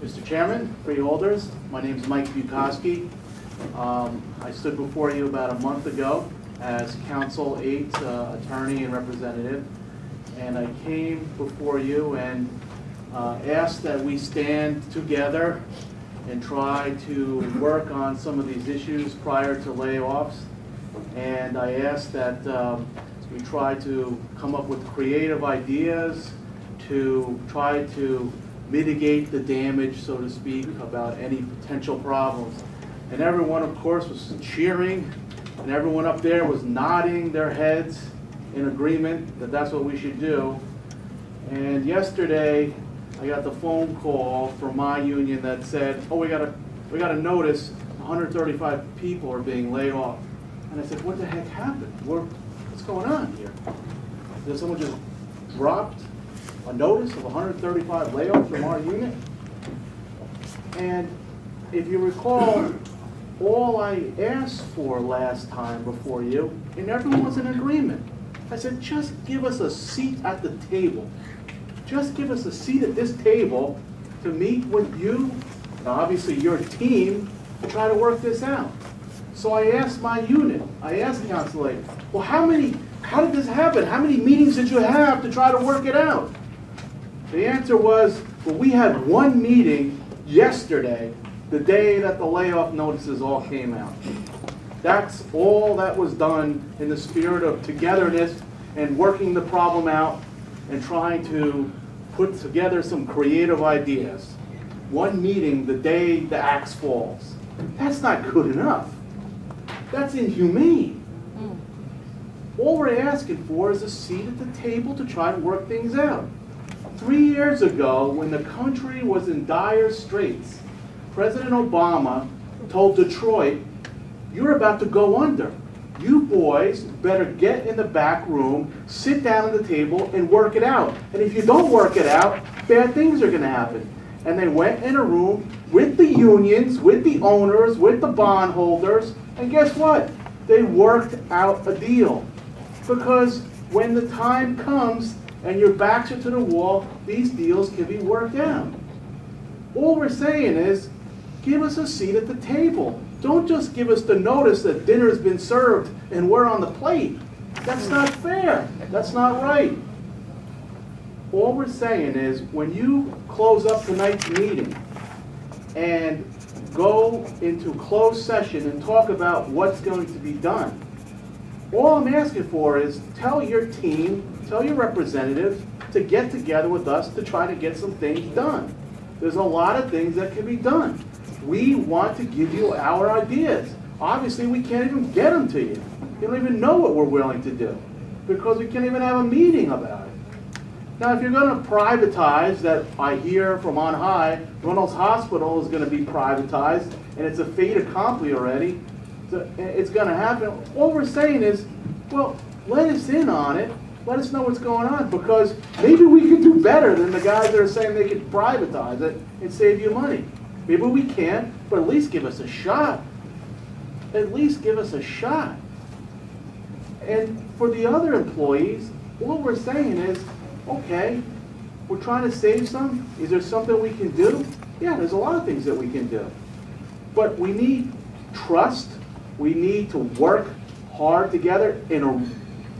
Mr. Chairman, freeholders, my name is Mike Bukowski. I stood before you about a month ago as Council 8's attorney and representative, and I came before you and asked that we stand together and try to work on some of these issues prior to layoffs. And I asked that we try to come up with creative ideas to try to mitigate the damage, so to speak, about any potential problems. And everyone, of course, was cheering, and everyone up there was nodding their heads in agreement that that's what we should do. And yesterday, I got the phone call from my union that said, "Oh, we got a notice. 135 people are being laid off." And I said, "What the heck happened? What's going on here? Did someone just dropped a notice of 135 layoffs from our unit?" And if you recall, all I asked for last time before you, and everyone was in agreement. I said, just give us a seat at the table. Just give us a seat at this table to meet with you, and obviously your team, to try to work this out. So I asked my unit, I asked Council 8, well, how did this happen? How many meetings did you have to try to work it out? The answer was, well, we had one meeting yesterday, the day that the layoff notices all came out. That's all that was done in the spirit of togetherness and working the problem out and trying to put together some creative ideas. One meeting the day the axe falls. That's not good enough. That's inhumane. All we're asking for is a seat at the table to try to work things out. 3 years ago, when the country was in dire straits, President Obama told Detroit, "You're about to go under. You boys better get in the back room, sit down at the table, and work it out. And if you don't work it out, bad things are going to happen." And they went in a room with the unions, with the owners, with the bondholders, and guess what? They worked out a deal. Because when the time comes and your backs are to the wall, these deals can be worked out. All we're saying is, give us a seat at the table. Don't just give us the notice that dinner's been served and we're on the plate. That's not fair. That's not right. All we're saying is, when you close up tonight's meeting and go into closed session and talk about what's going to be done, all I'm asking for is tell your team, tell your representatives to get together with us to try to get some things done. There's a lot of things that can be done. We want to give you our ideas. Obviously, we can't even get them to you. You don't even know what we're willing to do because we can't even have a meeting about it. Now, if you're going to privatize, that I hear from on high, Reynolds Hospital is going to be privatized, and it's a fait accompli already. So it's going to happen. All we're saying is, well, let us in on it. Let us know what's going on, because maybe we could do better than the guys that are saying they could privatize it and save you money. Maybe we can't, but at least give us a shot. At least give us a shot. And for the other employees, all we're saying is, okay, we're trying to save some. Is there something we can do? Yeah, there's a lot of things that we can do. But we need trust. We need to work hard together in a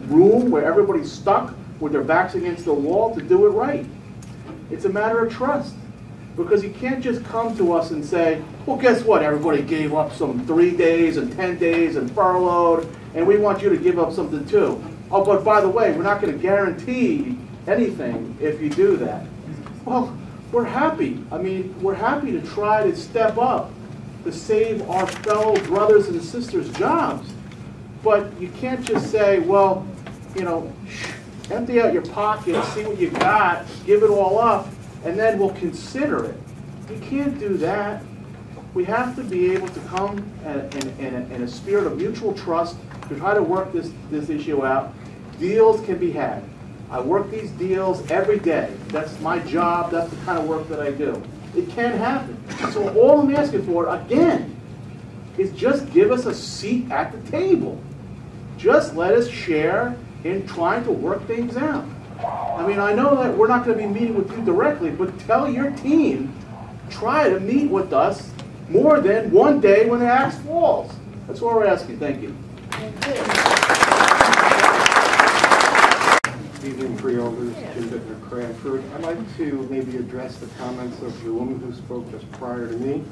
room where everybody's stuck with their backs against the wall to do it right. It's a matter of trust. Because you can't just come to us and say, well, guess what? Everybody gave up some 3 days and 10 days and furloughed, and we want you to give up something too. Oh, but by the way, we're not going to guarantee anything if you do that. Well, we're happy. I mean, we're happy to try to step up to save our fellow brothers and sisters' jobs. But you can't just say, well, you know, empty out your pockets, see what you got, give it all up, and then we'll consider it. You can't do that. We have to be able to come in a spirit of mutual trust to try to work this issue out. Deals can be had. I work these deals every day. That's my job. That's the kind of work that I do. It can happen. So all I'm asking for, again, is just give us a seat at the table. Just let us share in trying to work things out. I mean, I know that we're not going to be meeting with you directly, but tell your team, try to meet with us more than one day when the axe falls. That's what we're asking. Thank you. Good evening, freeholders. Jim Bittner, Cranford. I'd like to maybe address the comments of the woman who spoke just prior to me.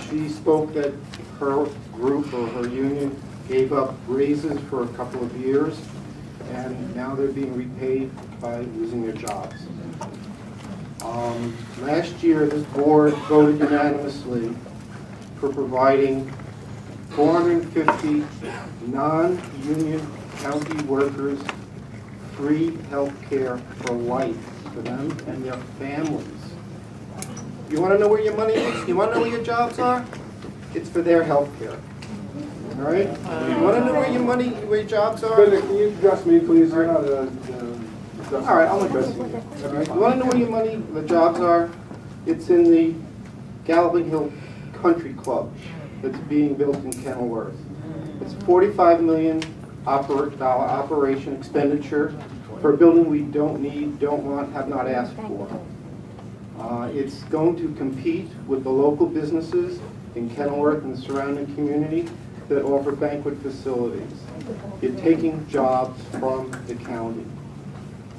She spoke that her group or her union gave up raises for a couple of years, and now they're being repaid by losing their jobs. Last year, this board voted unanimously for providing 450 non-union county workers free health care for life for them and their families. You want to know where your money is? You want to know where your jobs are? It's for their health care. All right? You want to know where your jobs are? Can you address me, please? You're not all right, I'll address you. All right. You want to know where the jobs are? It's in the Galloping Hill Country Club that's being built in Kenilworth. It's $45 million operation expenditure for a building we don't need, don't want, have not asked for. It's going to compete with the local businesses in Kenilworth and the surrounding community that offer banquet facilities. You're taking jobs from the county.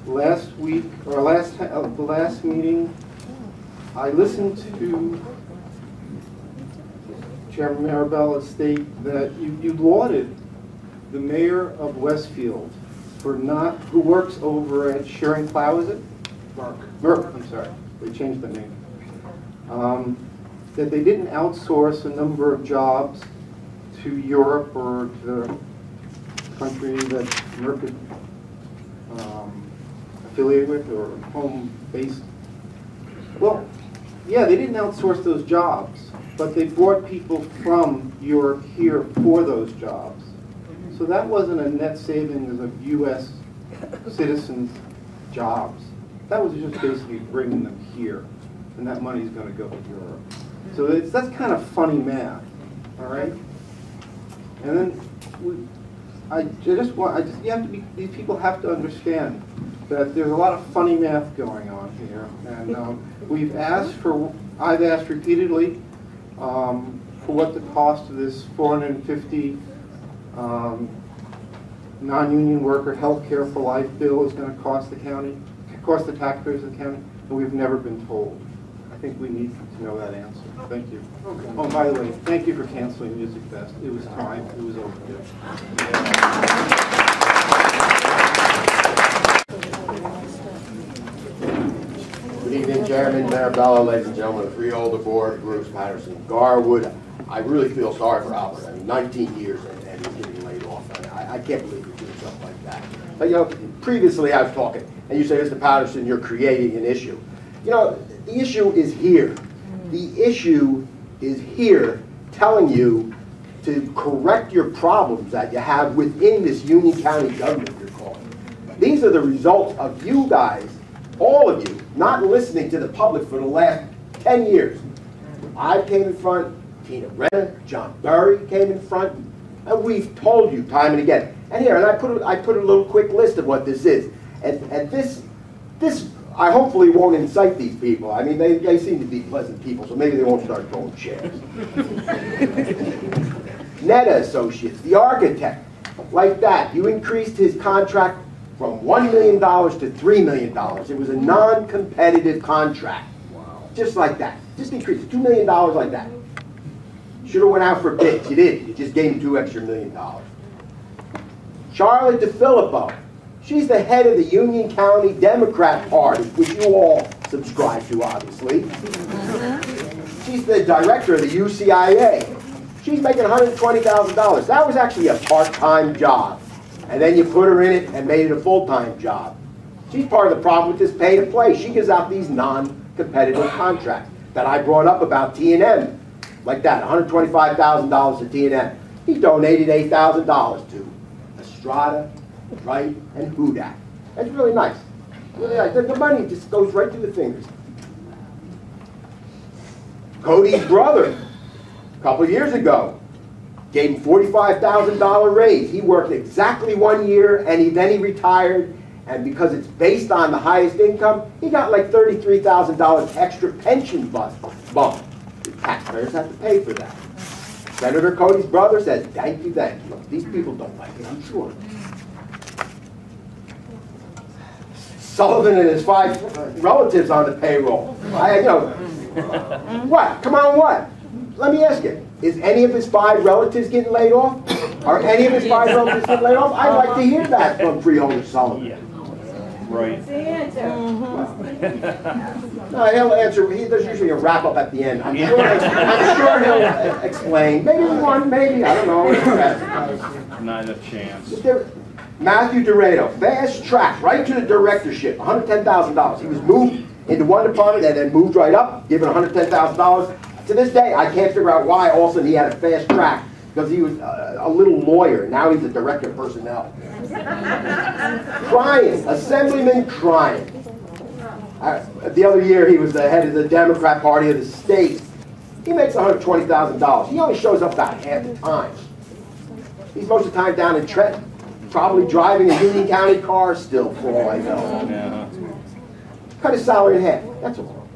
Last week, or the last meeting, I listened to Chairman Marabella state that you lauded the mayor of Westfield for who works over at Shearing Plow, is it? Merck, I'm sorry. They changed the name. That they didn't outsource a number of jobs to Europe or to the country that Merck is affiliated with or home-based. Well, yeah, they didn't outsource those jobs, but they brought people from Europe here for those jobs. So that wasn't a net savings of U.S. citizens' jobs. That was just basically bringing them here, and that money's going to go to Europe. So that's kind of funny math, all right? And then these people have to understand that there's a lot of funny math going on here, and I've asked repeatedly for what the cost of this 450 non-union worker health care for life bill is going to cost the county, cost the taxpayers of the county, and we've never been told. I think we need to know that answer. Thank you. Okay. Oh, by the way, thank you for canceling Music Fest. It was time. It was overdue. Good evening, Chairman, Marabella, ladies and gentlemen of the Freeholder Board, Bruce Patterson, Garwood. I really feel sorry for Albert. I mean, 19 years and he's getting laid off. I can't believe you're doing something like that. But, you know, previously I was talking, and you say, Mr. Patterson, you're creating an issue. You know, the issue is here. The issue is here telling you to correct your problems that you have within this Union County government you're calling. These are the results of you guys, all of you, not listening to the public for the last 10 years. I came in front, Tina Renner, John Burry came in front, and we've told you time and again. And here, and I put a little quick list of what this is. And this I hopefully won't incite these people. I mean, they seem to be pleasant people, so maybe they won't start throwing chairs. Netta Associates, the architect, like that. You increased his contract from $1 million to $3 million. It was a non-competitive contract. Wow. Just like that. Just increased $2 million like that. Should have went out for bids. You didn't. You just gave him $2 extra million. Charlotte DeFilippo. She's the head of the Union County Democrat Party, which you all subscribe to, obviously. She's the director of the UCIA. She's making $120,000. That was actually a part-time job. And then you put her in it and made it a full-time job. She's part of the problem with this pay-to-play. She gives out these non-competitive contracts that I brought up about T&M. Like that, $125,000 to T&M. He donated $8,000 to Estrada, Wright, and Hudak. That's really nice. Really nice. The money just goes right through the fingers. Cody's brother, a couple years ago, gave him $45,000 raise. He worked exactly 1 year, and then he retired, And because it's based on the highest income, he got like $33,000 extra pension bump. The taxpayers have to pay for that. Senator Cody's brother says, thank you, thank you. These people don't like it, I'm sure. Sullivan and his 5 relatives on the payroll. What? Come on, what? Let me ask you. Is any of his 5 relatives getting laid off? Are any of his 5 relatives getting laid off? I'd like to hear that from Freeholder Sullivan. Yeah. Right. That's the answer. No, he'll answer. There's usually a wrap up at the end. I'm sure he'll explain. Maybe one, maybe, I don't know. Not a chance. Matthew Dorado, fast track, right to the directorship, $110,000. He was moved into one department and then moved right up, given $110,000. To this day, I can't figure out why all of a sudden he had a fast track, because he was a little lawyer. Now he's a director of personnel. Crying, Assemblyman crying. The other year he was the head of the Democrat Party of the state. He makes $120,000. He only shows up about half the time. He's most of the time down in Trenton, probably driving a Union County car still, for all I know. Yeah. Cut his salary in half, that's all.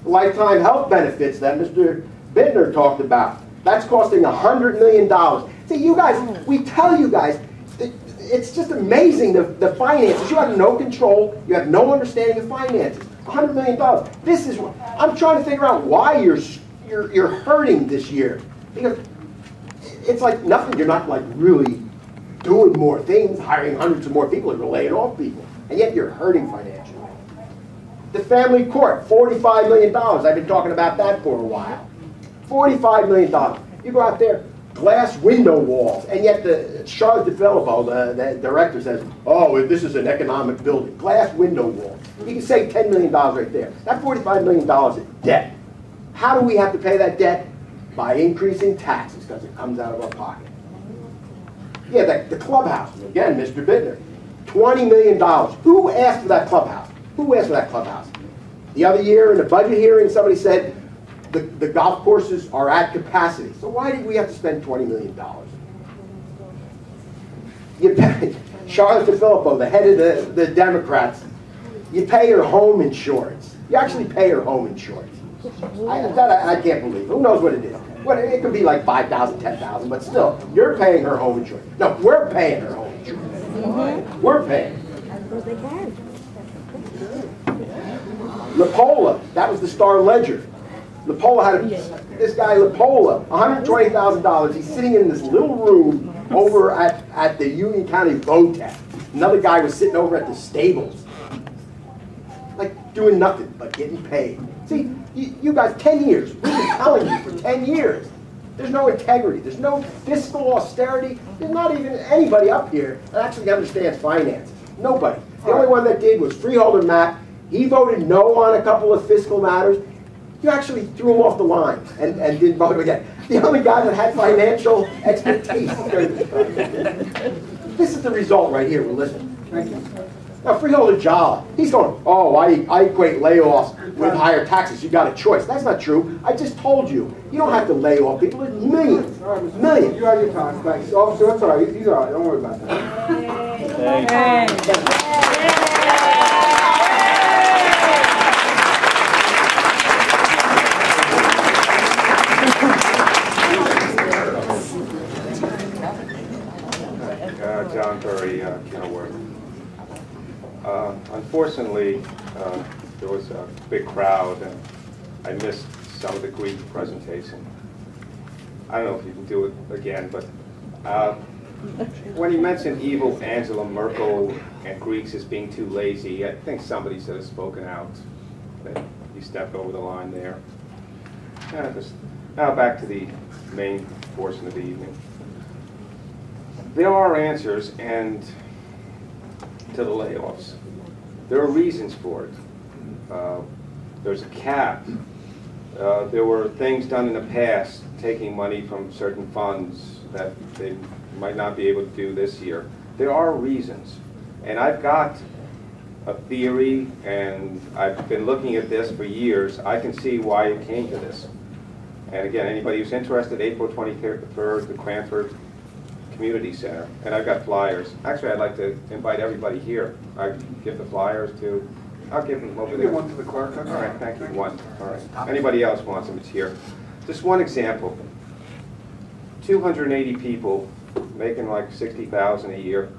Lifetime health benefits that Mr. Bittner talked about. That's costing $100 million. See, you guys, we tell you guys, it's just amazing the finances. You have no control. You have no understanding of finances. $100 million. This is what I'm trying to figure out why you're hurting this year, because it's like nothing. You're not like really doing more things, hiring hundreds of more people, and laying off people, and yet you're hurting financially. The family court, $45 million. I've been talking about that for a while. $45 million. You go out there, glass window walls, and yet the Charlotte DeFilippo, the director, says, oh, this is an economic building. Glass window walls. You can save $10 million right there. That $45 million is debt. How do we have to pay that debt? By increasing taxes, because it comes out of our pocket. Yeah, the clubhouse. Again, Mr. Bittner. $20 million. Who asked for that clubhouse? Who asked for that clubhouse? The other year in the budget hearing, somebody said the golf courses are at capacity. So why did we have to spend $20 million? You pay Charlotte DeFilippo, the head of the Democrats, you pay her home insurance. You actually pay her home insurance. I can't believe. Who knows what it is? It could be like $5,000, $10,000, but still, you're paying her home insurance. No, we're paying her home insurance. We're paying. Lapola, that was the Star Ledger. Lapola had this guy Lapola, $120,000. He's sitting in this little room over at the Union County VOTEC. Another guy was sitting over at the stables, like doing nothing but getting paid. See, you guys, 10 years. We've been telling you for 10 years. There's no integrity. There's no fiscal austerity. There's not even anybody up here that actually understands finances. Nobody. The only one that did was Freeholder Matt. He voted no on a couple of fiscal matters. You actually threw him off the line and didn't vote again. The only guy that had financial expertise. This is the result right here. We're listening. Thank you. Now, Freeholder Jala, he's going, oh, I equate layoffs with higher taxes. You got a choice. That's not true. I just told you. You don't have to lay off people. There's millions. Millions. You have your time. Thanks. Officer, that's all right. He's all right. Don't worry about that. John Curry, Kenilworth. Unfortunately, there was a big crowd, and I missed some of the Greek presentation. I don't know if you can do it again, but when he mentioned evil Angela Merkel and Greeks as being too lazy, I think somebody should have spoken out. That he stepped over the line there. Now back to the main portion of the evening. There are answers and to the layoffs. There are reasons for it. There's a cap. There were things done in the past, taking money from certain funds that they might not be able to do this year. There are reasons. And I've got a theory, and I've been looking at this for years. I can see why it came to this. And again, anybody who's interested, April 23rd, the Cranford community center, and I've got flyers. Actually, I'd like to invite everybody here. I give the flyers to, I'll give them over You there. get one to the clerk. All right, thank you. One. All right. Anybody else wants them, it's here. Just one example. 280 people making like $60,000 a year.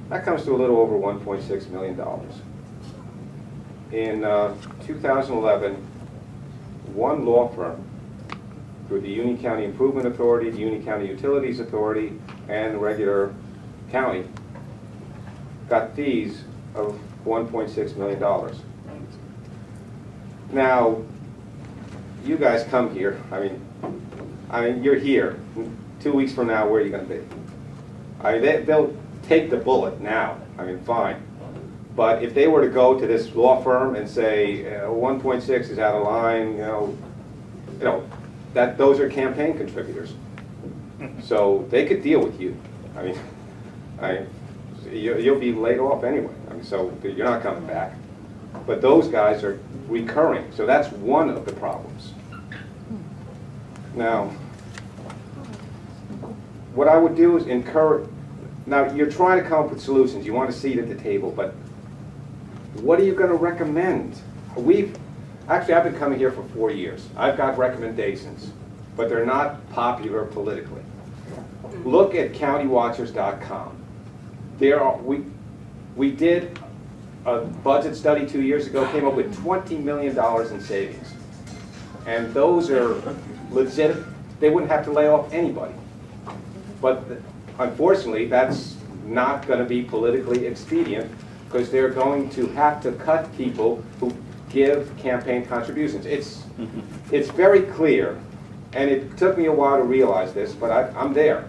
That comes to a little over $1.6 million. In 2011, one law firm, through the Union County Improvement Authority, the Union County Utilities Authority, and the regular county, got fees of $1.6 million. Now, you guys come here, I mean, you're here. 2 weeks from now, where are you going to be? They'll take the bullet now. I mean, fine. But if they were to go to this law firm and say 1.6 is out of line, you know that those are campaign contributors, so they could deal with you. I mean, you'll be laid off anyway. I mean, so you're not coming back. But those guys are recurring, so that's one of the problems. Now, what I would do is encourage. Now, you're trying to come up with solutions. You want a seat at the table, but what are you going to recommend? Actually, I've been coming here for 4 years. I've got recommendations, but they're not popular politically. Look at countywatchers.com. We did a budget study 2 years ago, came up with $20 million in savings. And those are legit. They wouldn't have to lay off anybody. But unfortunately, that's not going to be politically expedient, because they're going to have to cut people who give campaign contributions. It's very clear, and it took me a while to realize this, but I'm there.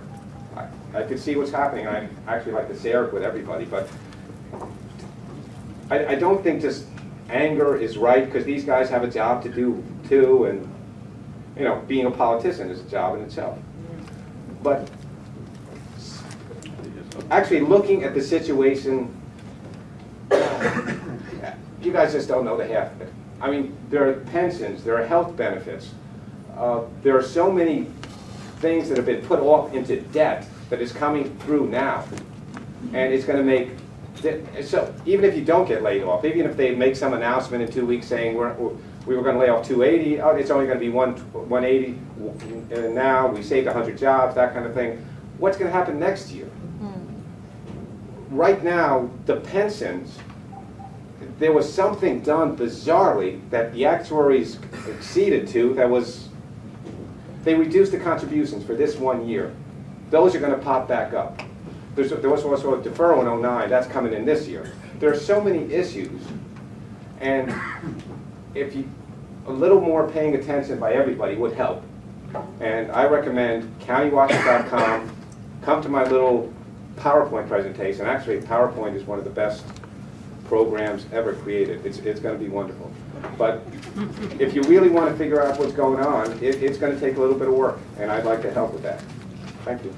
I could see what's happening. I actually like to share it with everybody, but I don't think just anger is right, because these guys have a job to do too, and you know, being a politician is a job in itself. But actually looking at the situation, you guys just don't know the half of it. I mean, there are pensions, there are health benefits. There are so many things that have been put off into debt that is coming through now. And it's going to make, so even if you don't get laid off, even if they make some announcement in 2 weeks saying we were going to lay off 280, oh, it's only going to be 180, and now we saved 100 jobs, that kind of thing. What's going to happen next year? Right now, the pensions, there was something done bizarrely that the actuaries acceded to that was, they reduced the contributions for this 1 year. Those are going to pop back up. There was also a deferral in 09, that's coming in this year. There are so many issues, and if you, a little more paying attention by everybody would help. And I recommend countywatchers.com, come to my little PowerPoint presentation. Actually, PowerPoint is one of the best programs ever created. It's going to be wonderful. But if you really want to figure out what's going on, it's going to take a little bit of work, and I'd like to help with that. Thank you.